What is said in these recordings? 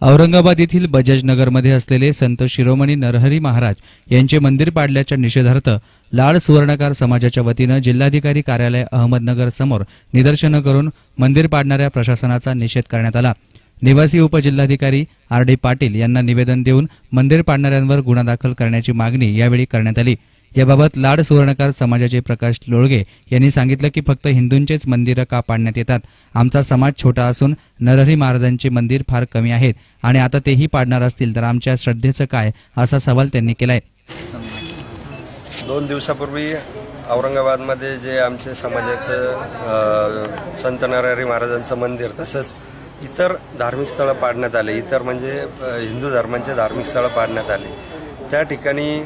औरंगाबाद येथील बजाज नगरमध्ये असलेले संत शिरोमणी नरहरी महाराज यांचे मंदिर पाडल्याच्या निषेधार्थ लाड सुवर्णकार समाजाच्या वतीनं जिल्हाधिकारी कार्यालय अहमदनगर समोर निदर्शनं करून मंदिर पाडणाऱ्या प्रशासनाचा निषेध करण्यात आला। निवासी उपजिल्हाधिकारी आर.डी. पाटील यांना निवेदन देऊन मंदिर पाडणाऱ्यांवर गुन्हा दाखल करण्याची मागणी यावेळी करण्यात आली। याबाबत लाड सुवर्णकार समाजाचे प्रकाश लोळगे यांनी सांगितलं की फक्त हिंदूंचेच मंदिरं का पाडण्यात येतात। आमचा समाज छोटा असून नरहरी महाराजांचे मंदिर फार कमी आहेत आणि आता तेही पाडणार असतील तर आमच्या श्रद्धेचं काय, असा सवाल त्यांनी केलाय। 2 दिवसापूर्वी औरंगाबादमध्ये जे आमचे समाजाचं संत नरहरी महाराजांचं मंदिर तसंच इतर धार्मिक स्थळं पाडण्यात आले, इतर म्हणजे हिंदू धर्मांचे धार्मिक स्थळं पाडण्यात आले। त्या ठिकाणी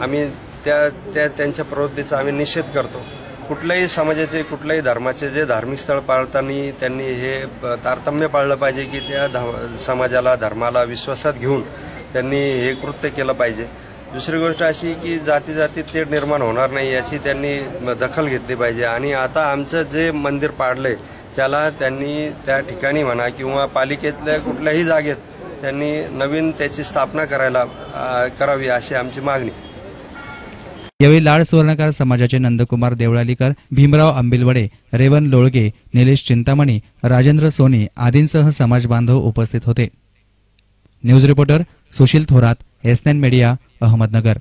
आम्ही त्यांच्या प्रवृत्तीचा आम्ही निषेध करतो। कुठल्याही समाजाचे कुठल्याही धर्माचे जे धार्मिक स्थळ पाळताना त्यांनी हे तारतम्य पाळलं पाहिजे की त्या समाजाला धर्माला विश्वासात घेऊन त्यांनी हे कृत्य केलं पाहिजे। दुसरी गोष्ट अशी की जाती तेढ निर्माण होणार नाही याची त्यांनी दखल घेतली पाहिजे आणि आता आमचं जे मंदिर पाडलंय त्याला त्यांनी त्या ठिकाणी म्हणा किंवा पालिकेतल्या कुठल्याही जागेत त्यांनी नवीन त्याची स्थापना करावी अशी आमची मागणी। यावेळी लाड सुवर्णकार समाजाचे नंदकुमार देवळालीकर, भीमराव आंबिलवडे, रेवन लोळगे, निलेश चिंतामणी, राजेंद्र सोनी आदींसह समाज बांधव उपस्थित होते। News reporter Sushil Thorat, S nine media, Ahmednagar.